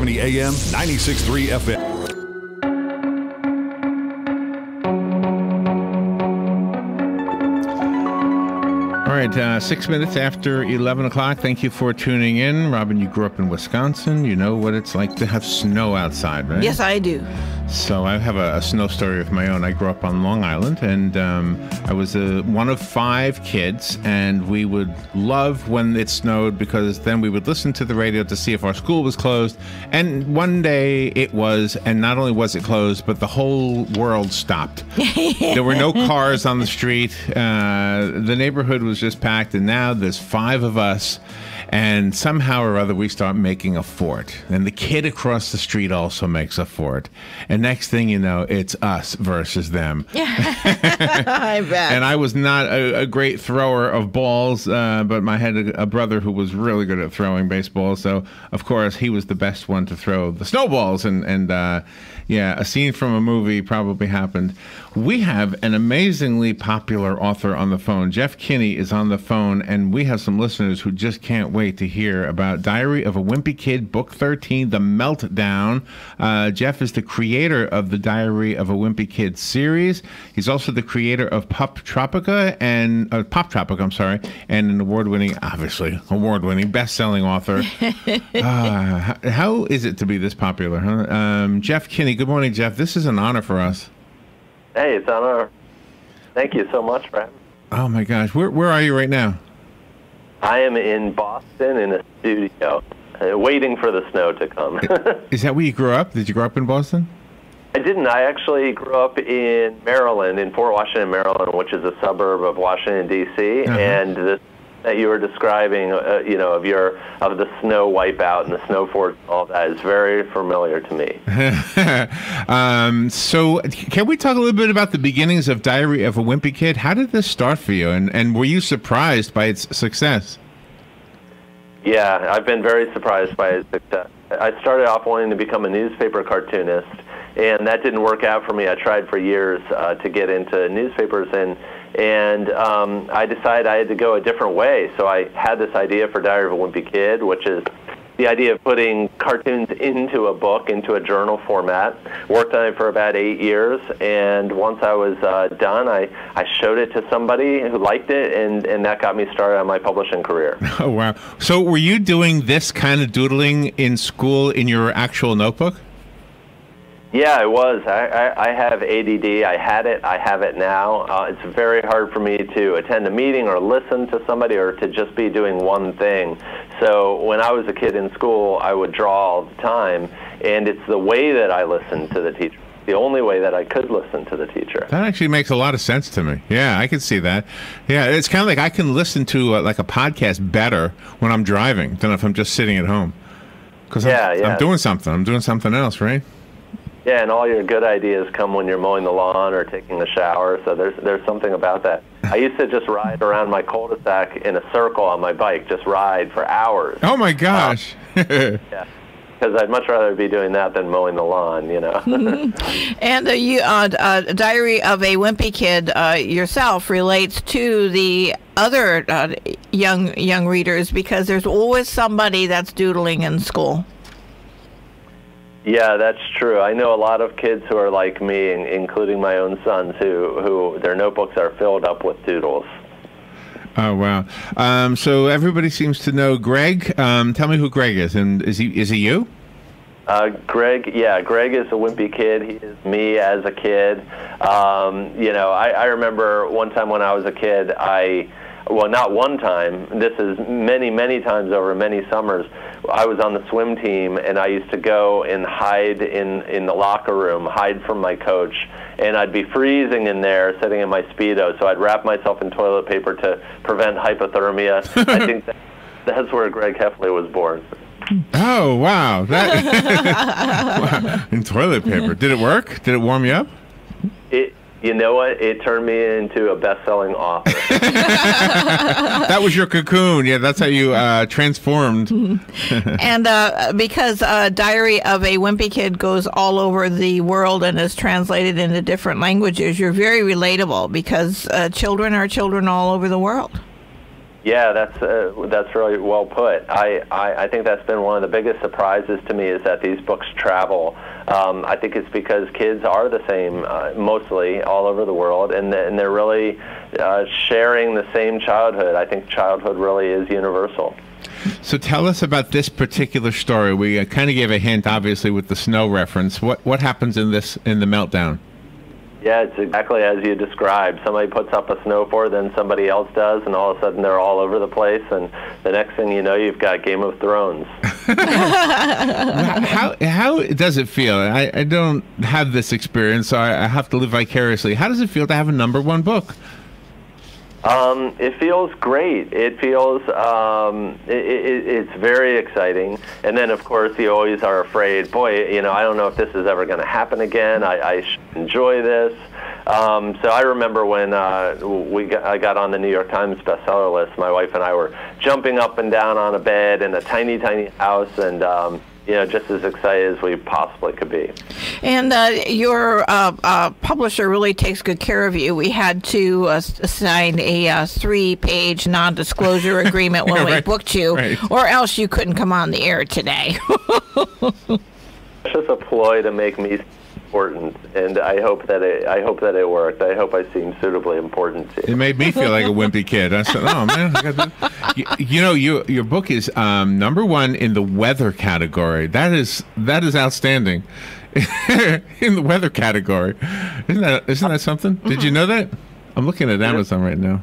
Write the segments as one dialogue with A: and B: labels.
A: 70 AM, 96.3 FM.
B: All right, 6 minutes after 11 o'clock. Thank you for tuning in. Robin, you grew up in Wisconsin. You know what it's like to have snow outside, right?
C: Yes, I do.
B: So I have a snow story of my own. I grew up on Long Island, and I was one of 5 kids, and we would love when it snowed because then we would listen to the radio to see if our school was closed. And one day it was, and not only was it closed, but the whole world stopped. There were no cars on the street. The neighborhood was just packed, and now there's 5 of us. And somehow or other, we start making a fort. And the kid across the street also makes a fort. And next thing you know, it's us versus them.
C: I bet.
B: And I was not a great thrower of balls, but I had a brother who was really good at throwing baseballs. So, of course, he was the best one to throw the snowballs. And yeah, a scene from a movie probably happened. We have an amazingly popular author on the phone. Jeff Kinney is on the phone, and we have some listeners who just can't wait to hear about Diary of a Wimpy Kid, Book 13, The Meltdown. Jeff is the creator of the Diary of a Wimpy Kid series. He's also the creator of Pop Tropica, and an award-winning, best-selling author. How is it to be this popular, huh? Jeff Kinney, good morning, Jeff. This is an honor for us.
D: Hey, it's an honor. Thank you so much for having me.
B: Oh, my gosh. Where are you right now?
D: I am in Boston in a studio, waiting for the snow to come.
B: Is that where you grew up? Did you grow up in Boston?
D: I didn't. I actually grew up in Maryland, in Fort Washington, Maryland, which is a suburb of Washington, D.C., and this that you were describing, of the snow wipeout and the snow fort, all that is very familiar to me.
B: So can we talk a little bit about the beginnings of Diary of a Wimpy Kid? How did this start for you, and were you surprised by its success?
D: Yeah, I've been very surprised by its success. I started off wanting to become a newspaper cartoonist, and that didn't work out for me. I tried for years to get into newspapers, and I decided I had to go a different way. So I had this idea for Diary of a Wimpy Kid, which is the idea of putting cartoons into a book, into a journal format. Worked on it for about 8 years, and once I was done, I showed it to somebody who liked it, and that got me started on my publishing career.
B: Oh, wow. So were you doing this kind of doodling in school in your actual notebook?
D: Yeah, I was. I have ADD. I had it. I have it now. It's very hard for me to attend a meeting or listen to somebody or to just be doing one thing. So when I was a kid in school, I would draw all the time, and it's the way that I listened to the teacher. The only way that I could listen to the teacher. That
B: actually makes a lot of sense to me. Yeah, I can see that. Yeah, it's kind of like I can listen to like a podcast better when I'm driving than if I'm just sitting at home. Because I'm doing something. I'm doing something else, right?
D: Yeah, and all your good ideas come when you're mowing the lawn or taking a shower, so there's something about that. I used to just ride around my cul-de-sac in a circle on my bike, just ride for hours.
B: Oh, my gosh.
D: Yeah, because I'd much rather be doing that than mowing the lawn,
C: And Diary of a Wimpy Kid yourself relates to the other young readers because there's always somebody that's doodling in school.
D: Yeah, that's true. I know a lot of kids who are like me, including my own sons, who their notebooks are filled up with doodles.
B: Oh, wow. So everybody seems to know Greg. Tell me who Greg is, and is he you?
D: Greg is a Wimpy Kid. He is me as a kid. I remember one time when I was a kid, well, not one time, this is many, many times over many summers, I was on the swim team, and I used to go and hide in the locker room, hide from my coach, and I'd be freezing in there, sitting in my Speedo, so I'd wrap myself in toilet paper to prevent hypothermia. I think that's where Greg Heffley was born.
B: Oh, wow. Wow. In toilet paper. Did it work? Did it warm you up?
D: You know what? It turned me into a best-selling author.
B: That was your cocoon. Yeah, that's how you transformed.
C: And because Diary of a Wimpy Kid goes all over the world and is translated into different languages, you're very relatable because children are children all over the world.
D: Yeah, that's really well put. I think that's been one of the biggest surprises to me is that these books travel. I think it's because kids are the same mostly all over the world, and they're really sharing the same childhood. I think childhood really is universal.
B: So tell us about this particular story. We kind of gave a hint, obviously, with the snow reference. What happens in the Meltdown?
D: Yeah, it's exactly as you described. Somebody puts up a snow fort, then somebody else does, and all of a sudden they're all over the place, and the next thing you know, you've got Game of Thrones.
B: How does it feel? I don't have this experience, so I have to live vicariously. How does it feel to have a #1 book?
D: It feels great. It feels it's very exciting. And then, of course, you always are afraid, boy, I don't know if this is ever going to happen again. I should enjoy this. So I remember when I got on the New York Times bestseller list, my wife and I were jumping up and down on a bed in a tiny, tiny house, and just as excited as we possibly could be.
C: And your publisher really takes good care of you. We had to sign a 3-page non-disclosure agreement when we booked you, or else you couldn't come on the air today.
D: It's just a ploy to make me important, and I hope that it worked. I hope I seem suitably important to you.
B: It made me feel like a wimpy kid. I said, "Oh man, your book is #1 in the weather category. That is outstanding." In the weather category, isn't that something? Did you know that? I'm looking at Amazon right now.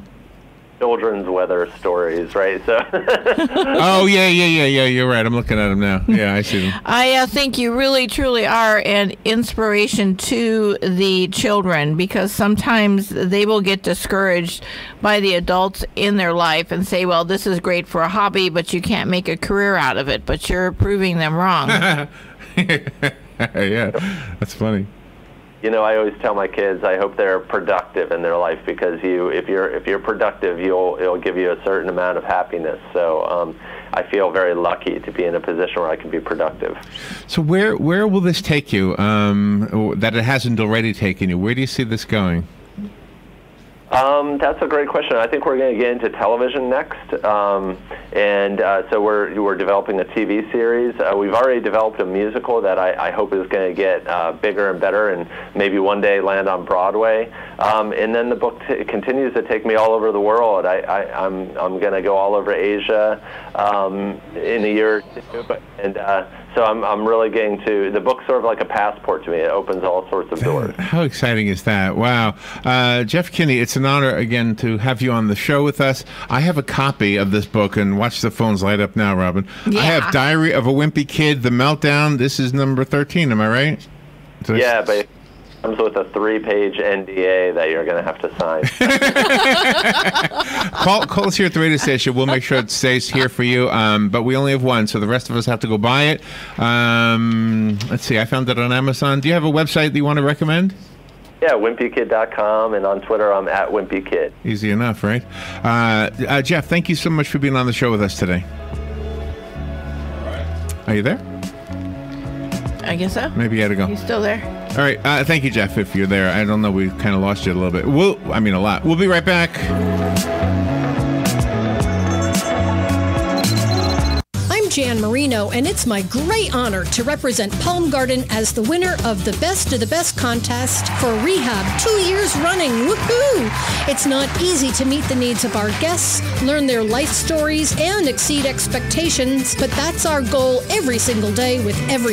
D: Children's weather stories, right? So.
B: Oh yeah. You're right. I'm looking at them now. Yeah, I see them.
C: I think you really, truly are an inspiration to the children, because sometimes they will get discouraged by the adults in their life and say, "Well, this is great for a hobby, but you can't make a career out of it." But you're proving them wrong.
B: Yeah, that's funny.
D: I always tell my kids I hope they're productive in their life, because if you're productive, it'll give you a certain amount of happiness. So I feel very lucky to be in a position where I can be productive.
B: So where will this take you? That it hasn't already taken you. Where do you see this going?
D: That's a great question. I think we're going to get into television next, so we're developing a TV series. We've already developed a musical that I hope is going to get bigger and better, and maybe one day land on Broadway. And then the book continues to take me all over the world. I'm going to go all over Asia in a year or two, and so I'm really getting to the book's sort of like a passport to me. It opens all sorts of doors.
B: How exciting is that? Wow. Jeff Kinney, it's an honor again to have you on the show with us. I have a copy of this book, and watch the phones light up now, Robin. Yeah. I have Diary of a Wimpy Kid, The Meltdown. This is number 13, am I right? So
D: yeah, but it comes with a 3-page NDA that you're going to have to sign.
B: Call us here at the radio station. We'll make sure it stays here for you. But we only have one, so the rest of us have to go buy it. Let's see. I found it on Amazon. Do you have a website that you want to recommend?
D: Yeah, wimpykid.com, and on Twitter I'm at wimpykid.
B: Easy enough, right? Jeff, thank you so much for being on the show with us today. Are you there?
C: I guess so.
B: Maybe you had to go.
C: He's still there.
B: All right. Thank you, Jeff, if you're there. I don't know. We kind of lost you a little bit. A lot. We'll be right back.
E: Jan Marino, and it's my great honor to represent Palm Garden as the winner of the Best of the Best contest for rehab 2 years running. Woohoo! It's not easy to meet the needs of our guests, learn their life stories, and exceed expectations, but that's our goal every single day with every